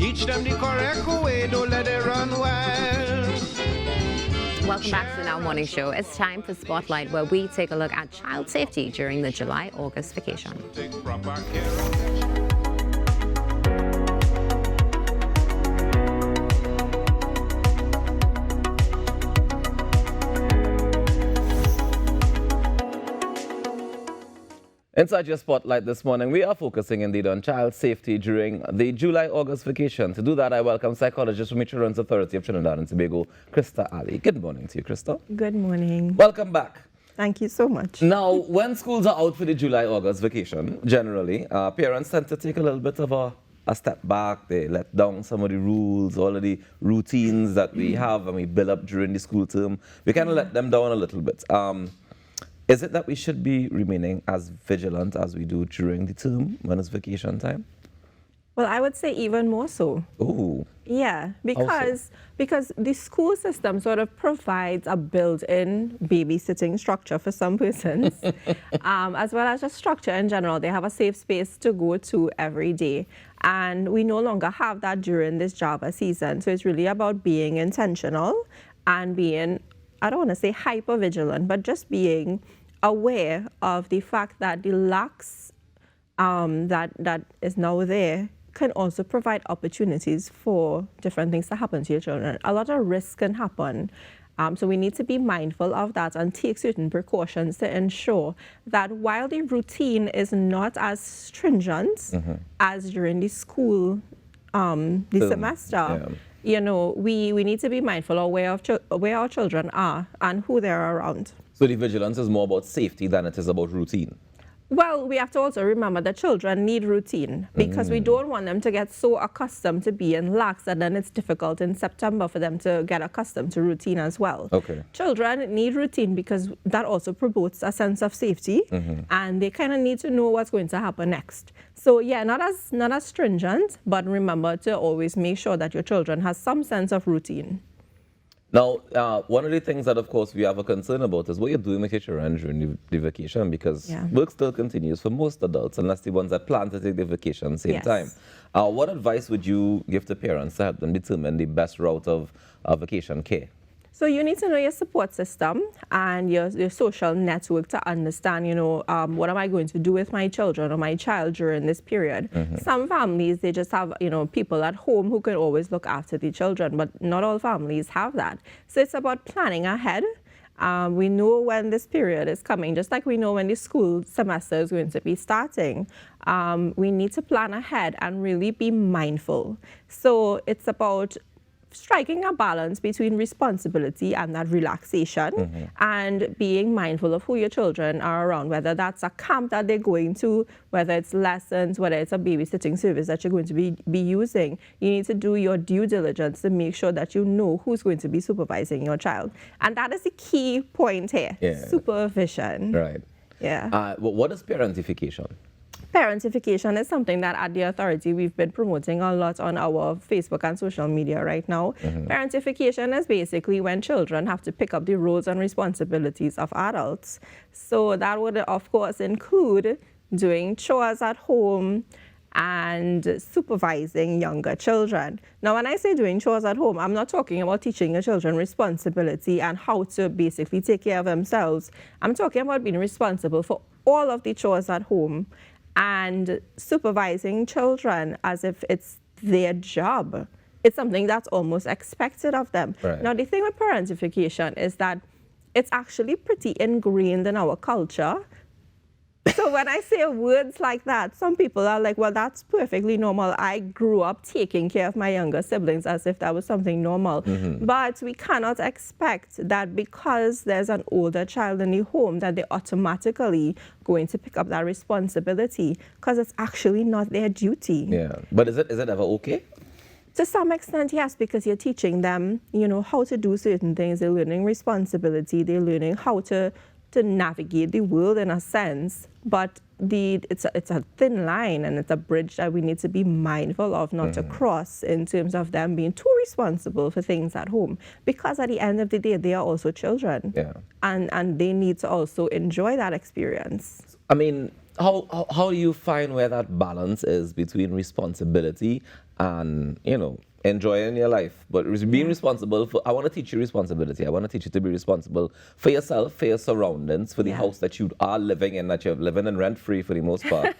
Teach them the correct way, don't let it run wild. Welcome back to the Now Morning Show. It's time for Spotlight, where we take a look at child safety during the July-August vacation. Take proper care of it. Inside your Spotlight this morning, we are focusing indeed on child safety during the July-August vacation. To do that, I welcome psychologist from the Children's Authority of Trinidad and Tobago, Krista Ali. Good morning to you, Krista. Good morning. Welcome back. Thank you so much. Now, when schools are out for the July-August vacation, generally, parents tend to take a little bit of a step back. They let down some of the rules, all of the routines that we have and we build up during the school term. We kind of let them down a little bit. Is it that we should be remaining as vigilant as we do during the term when it's vacation time? Well, I would say even more so. Ooh. Yeah, because the school system sort of provides a built-in babysitting structure for some persons, as well as just structure in general. They have a safe space to go to every day. And we no longer have that during this Java season. So it's really about being intentional and being, I don't want to say hyper vigilant, but just being aware of the fact that the lacks that is now there can also provide opportunities for different things to happen to your children. A lot of risk can happen. So we need to be mindful of that and take certain precautions to ensure that while the routine is not as stringent as during the school, the semester, you know, we need to be mindful of where our children are and who they're around. So the vigilance is more about safety than it is about routine? Well, we have to also remember that children need routine because we don't want them to get so accustomed to being lax that then it's difficult in September for them to get accustomed to routine as well. Okay. Children need routine because that also promotes a sense of safety and they kind of need to know what's going to happen next. So yeah, not as stringent, but remember to always make sure that your children has some sense of routine. Now, one of the things that, of course, we have a concern about is what you're doing with your children during the vacation, because work still continues for most adults, unless the ones that plan to take the vacation same time. What advice would you give to parents to help them determine the best route of vacation care? So you need to know your support system and your social network to understand, you know, what am I going to do with my children or my child during this period. Some families, they just have, you know, people at home who can always look after the children, but not all families have that. So it's about planning ahead. We know when this period is coming, just like we know when the school semester is going to be starting. We need to plan ahead and really be mindful. So it's about striking a balance between responsibility and that relaxation and being mindful of who your children are around, whether that's a camp that they're going to, whether it's lessons, whether it's a babysitting service that you're going to be using. You need to do your due diligence to make sure that you know who's going to be supervising your child. And that is the key point here, supervision. Right. Yeah. What is parentification? Parentification is something that at the authority we've been promoting a lot on our Facebook and social media right now. Parentification is basically when children have to pick up the roles and responsibilities of adults. So that would, of course, include doing chores at home and supervising younger children. Now, when I say doing chores at home, I'm not talking about teaching your children responsibility and how to basically take care of themselves. I'm talking about being responsible for all of the chores at home and supervising children as if it's their job. It's something that's almost expected of them. Right. Now, the thing with parentification is that it's actually pretty ingrained in our culture. So when I say words like that, some people are like, well, that's perfectly normal. I grew up taking care of my younger siblings as if that was something normal. But we cannot expect that because there's an older child in the home that they're automatically going to pick up that responsibility, because it's actually not their duty. Yeah, but is it ever okay? To some extent, yes, because you're teaching them, you know, how to do certain things. They're learning responsibility. They're learning how to navigate the world in a sense, but it's a thin line and it's a bridge that we need to be mindful of not to cross in terms of them being too responsible for things at home, because at the end of the day they are also children, and they need to also enjoy that experience. I mean, how do you find where that balance is between responsibility and, you know, enjoying your life, but being responsible for, I want to teach you responsibility. I want to teach you to be responsible for yourself, for your surroundings, for the house that you are living in, that you're living in rent-free for the most part.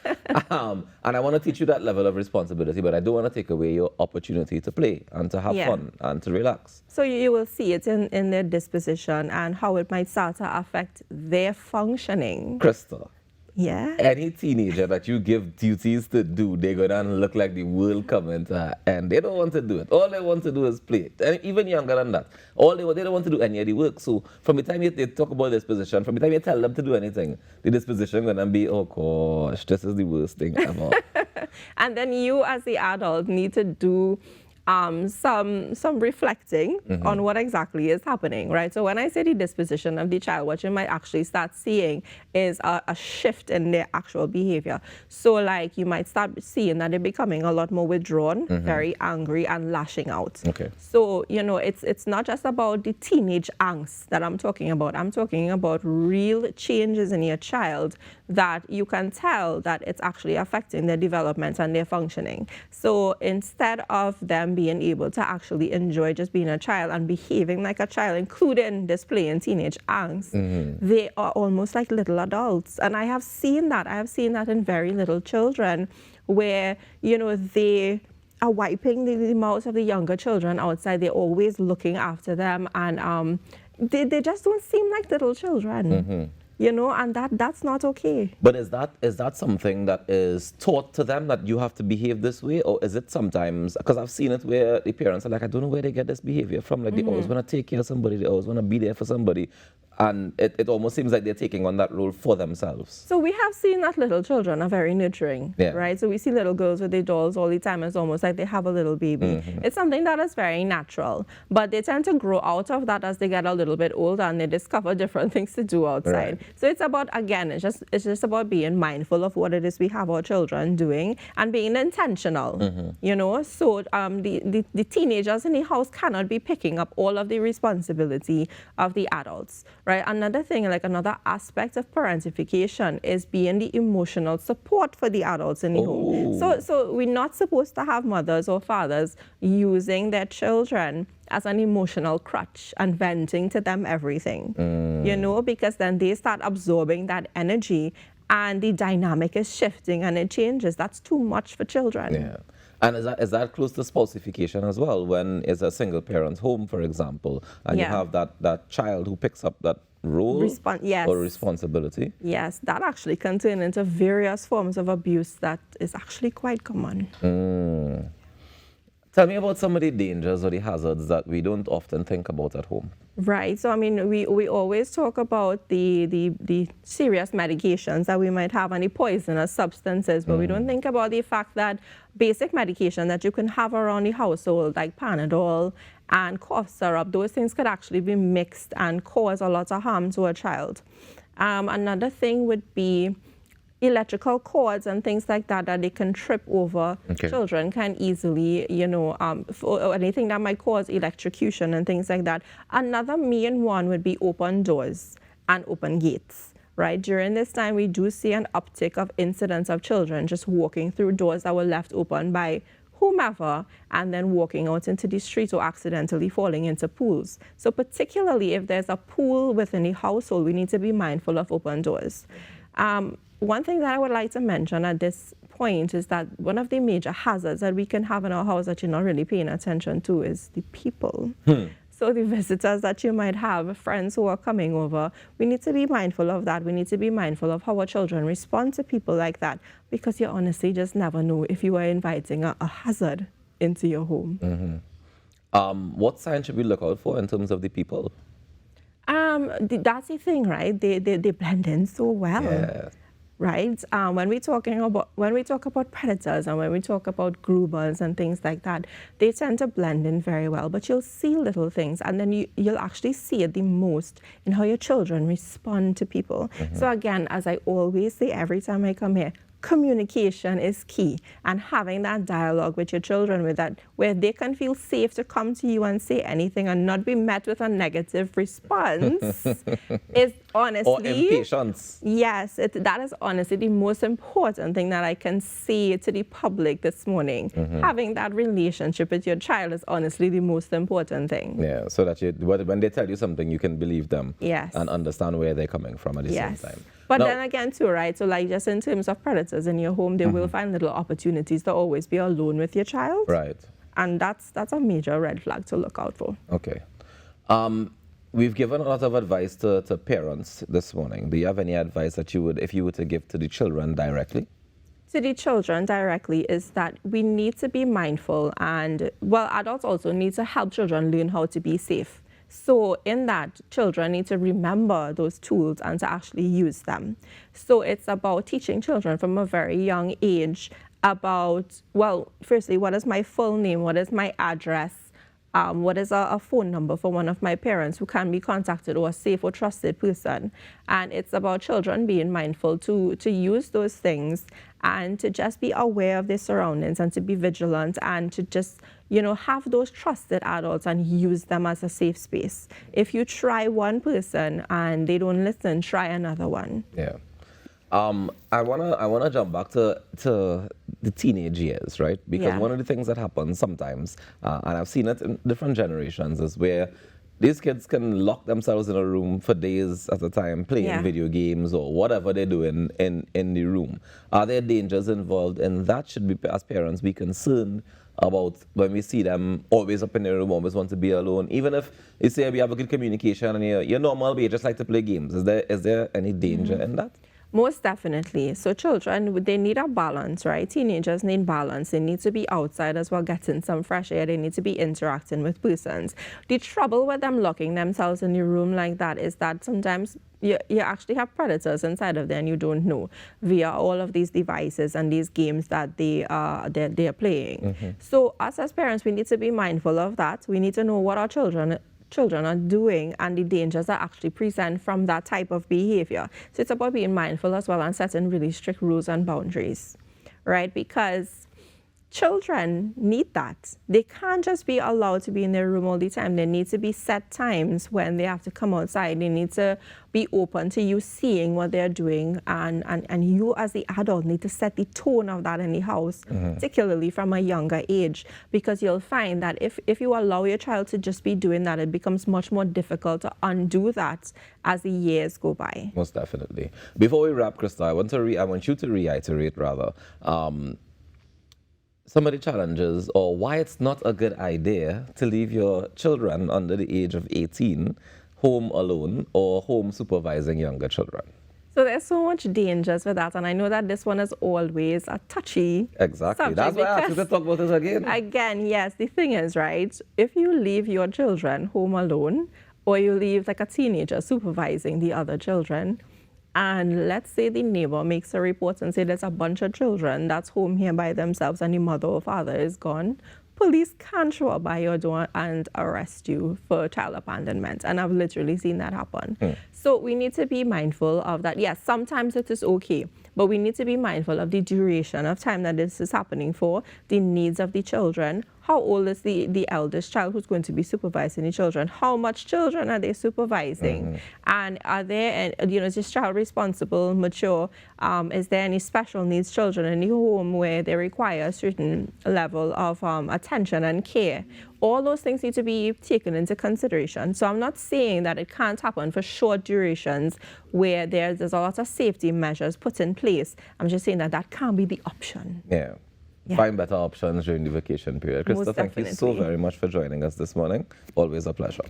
And I want to teach you that level of responsibility, but I don't want to take away your opportunity to play and to have fun and to relax. So you will see it in their disposition and how it might start to affect their functioning. Krista. Yeah. Any teenager that you give duties to do, they're going to look like the world coming to, and they don't want to do it. All they want to do is play. And even younger than that, they don't want to do any of the work. So from the time they talk about disposition, from the time you tell them to do anything, the disposition going to be, oh gosh, this is the worst thing ever. And then you as the adult need to do some reflecting on what exactly is happening, right? So when I say the disposition of the child, what you might actually start seeing is a shift in their actual behavior. So like you might start seeing that they're becoming a lot more withdrawn, very angry and lashing out. Okay. So, you know, it's not just about the teenage angst that I'm talking about. I'm talking about real changes in your child that you can tell that it's actually affecting their development and their functioning. So instead of them being able to actually enjoy just being a child and behaving like a child, including displaying teenage angst, they are almost like little adults. And I have seen that. I have seen that in very little children where, you know, they are wiping the mouths of the younger children outside. They're always looking after them, and they just don't seem like little children. You know, and that's not okay. But is that something that is taught to them, that you have to behave this way? Or is it sometimes, because I've seen it where the parents are like, I don't know where they get this behavior from. Like they always want to take care of somebody, they always want to be there for somebody. And it almost seems like they're taking on that role for themselves. So we have seen that little children are very nurturing, right? So we see little girls with their dolls all the time. It's almost like they have a little baby. It's something that is very natural. But they tend to grow out of that as they get a little bit older and they discover different things to do outside. Right. So it's about, again, it's just about being mindful of what it is we have our children doing and being intentional, you know? So the teenagers in the house cannot be picking up all of the responsibility of the adults. Right. Another thing, like another aspect of parentification is being the emotional support for the adults in the home. So we're not supposed to have mothers or fathers using their children as an emotional crutch and venting to them everything, you know, because then they start absorbing that energy and the dynamic is shifting and it changes. That's too much for children. Yeah. And is that close to spousification as well, when it's a single parent home, for example, and you have that child who picks up that role or responsibility? Yes, that actually can turn into various forms of abuse that is actually quite common. Tell me about some of the dangers or the hazards that we don't often think about at home. Right. So, I mean, we always talk about the serious medications that we might have and the poisonous substances, but we don't think about the fact that basic medication that you can have around the household, like Panadol and cough syrup, those things could actually be mixed and cause a lot of harm to a child. Another thing would be electrical cords and things like that they can trip over. Children can easily, you know, or anything that might cause electrocution and things like that. Another main one would be open doors and open gates, right? During this time, we do see an uptick of incidents of children just walking through doors that were left open by whomever and then walking out into the street or accidentally falling into pools. So particularly if there's a pool within the household, we need to be mindful of open doors. One thing that I would like to mention at this point is that one of the major hazards that we can have in our house that you're not really paying attention to is the people. So the visitors that you might have, friends who are coming over, we need to be mindful of that. We need to be mindful of how our children respond to people like that, because you honestly just never know if you are inviting a hazard into your home. What signs should we look out for in terms of the people? That's the thing, right? They blend in so well. Yeah. Right? When we talk about predators and when we talk about groomers and things like that, they tend to blend in very well. But you'll see little things, and then you'll actually see it the most in how your children respond to people. So again, as I always say every time I come here, communication is key, and having that dialogue with your children where they can feel safe to come to you and say anything and not be met with a negative response is honestly... Or impatience. Yes, that is honestly the most important thing that I can say to the public this morning. Having that relationship with your child is honestly the most important thing. Yeah, so that when they tell you something, you can believe them. Yes. And understand where they're coming from at the same time. But then again too, right? So like just in terms of predators in your home, they will find little opportunities to always be alone with your child. Right. And that's a major red flag to look out for. Okay. We've given a lot of advice to parents this morning. Do you have any advice that you would, if you were to give to the children directly? To the children directly is that we need to be mindful, and well, adults also need to help children learn how to be safe. So in that, children need to remember those tools and to actually use them. So it's about teaching children from a very young age about, well, firstly, what is my full name? What is my address? What is a phone number for one of my parents who can be contacted, or a safe or trusted person? And it's about children being mindful to use those things and to just be aware of their surroundings and to be vigilant and to just, have those trusted adults and use them as a safe space. If you try one person and they don't listen, try another one. Yeah. I wanna jump back to the teenage years, right? Because one of the things that happens sometimes, and I've seen it in different generations, is where these kids can lock themselves in a room for days at a time playing video games or whatever they're doing in the room. Are there dangers involved in that? Should we, as parents, be concerned about when we see them always up in their room, always want to be alone? Even if you say we have a good communication and you're normal, but you just like to play games. Is there any danger in that? Most definitely. So children, they need a balance, right? Teenagers need balance. They need to be outside as well, getting some fresh air. They need to be interacting with persons. The trouble with them locking themselves in the room like that is that sometimes you actually have predators inside of there and you don't know, via all of these devices and these games that they are playing. So us as parents, we need to be mindful of that. We need to know what our children are doing and the dangers that actually present from that type of behavior. So it's about being mindful as well and setting really strict rules and boundaries, right? Because children need that. They can't just be allowed to be in their room all the time. There need to be set times when they have to come outside. They need to be open to you seeing what they're doing, and you as the adult need to set the tone of that in the house, particularly from a younger age, because you'll find that if you allow your child to just be doing that, it becomes much more difficult to undo that as the years go by. Most definitely. Before we wrap, Krista, I want you to reiterate some of the challenges, or why it's not a good idea to leave your children under the age of 18 home alone or home supervising younger children. So there's so much dangers with that, and I know that this one is always a touchy subject. That's why I asked you to talk about this again. Again, yes, the thing is, right, if you leave your children home alone, or you leave like a teenager supervising the other children, and let's say the neighbor makes a report and say there's a bunch of children that's home here by themselves and the mother or father is gone, police can show up by your door and arrest you for child abandonment. And I've literally seen that happen. So we need to be mindful of that. Yes, sometimes it is okay, but we need to be mindful of the duration of time that this is happening for, the needs of the children. How old is the eldest child who's going to be supervising the children? How much children are they supervising? And are there, is this child responsible, mature? Is there any special needs children in the home where they require a certain level of attention and care? All those things need to be taken into consideration. So I'm not saying that it can't happen for short durations where there's a lot of safety measures put in place. I'm just saying that can't be the option. Yeah. Find better options during the vacation period. Krista, thank you so very much for joining us this morning. Always a pleasure.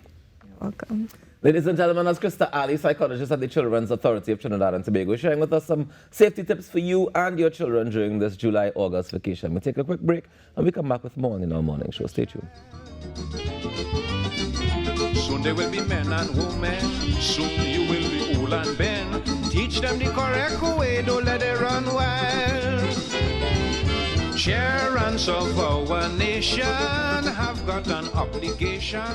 You're welcome. Ladies and gentlemen, that's Krista Ali, psychologist at the Children's Authority of Trinidad and Tobago, sharing with us some safety tips for you and your children during this July-August vacation. We'll take a quick break and we come back with more in our morning show. Stay tuned. Soon there will be men and women. Soon you will be old and bent. Teach them the correct way, don't let it run wild. Parents of our nation have got an obligation.